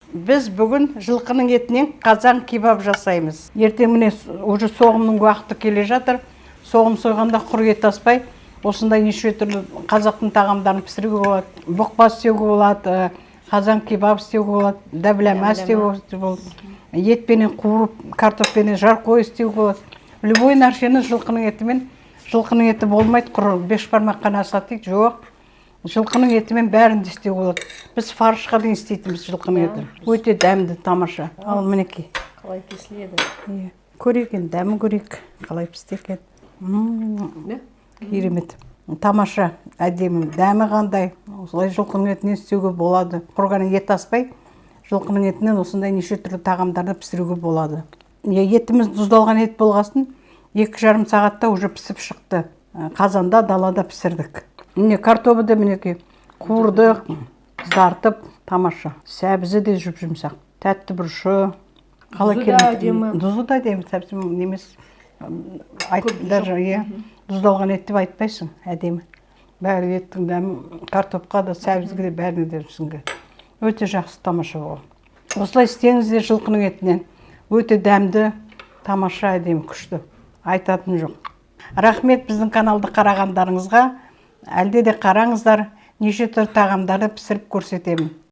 Біз бүгін жылқының етінен қазан кебаб жасаймыз. Ертең міне уже соғымның уақыты келе жатыр. Соғым сойғанда құр ет аспай, осындай неше түрлі қазақтың тағамдарын пісіруге болады. Бұқпа істеуге болады, қазан кебаб істеуге болады, дәбіләма істеуге болады. Етпенен қуырып, картоппенен жарқой істеуге болады. Любой нәрсені жылқының етімен, жылқының еті болмайды, құр беш бармақ қана сатиды, жоқ. Жылқының етімен бәрін де істеуге болады. Біз фаршқа дейін істейтінбіз жылқының еті. Өте дәмді, тамаша. Ал мінекей. Қалай кесіледі? Көрейік енді, дәмін көрейік. Қалай пісті керемет. Тамаша, әдемі, дәмі қандай. Осылай жылқының етінен істеуге болады. Құрғаны ет аспай, жылқының етінен осындай неше түрлі тағамдарды пісіруге болады. Етіміз тұздалған ет болғасын, 2,5 сағатта уже пісіп шықты. Қазанда, далада пісірдік. Міне картобы да мінекей қуырдық, қызартып, тамаша. Сәбізі де жүп-жұмсақ. Тәтті бұрышы. Тұзы да әдемі, сәбізі немес. Даже тұздалған ет деп айтпайсың, әдемі. Бәрі еттің дәмі картопқа да, сәбізге де бәріне де түсінгі. Өте жақсы, тамаша болған. Осылай істеңіздер жылқының етінен. Өте дәмді, тамаша, әдемі, күшті. Айтатын жоқ. Рахмет біздің каналды қарағандарыңызға. Әлде де қараңыздар, неше түрлі тағамдарды пісіріп көрсетемін.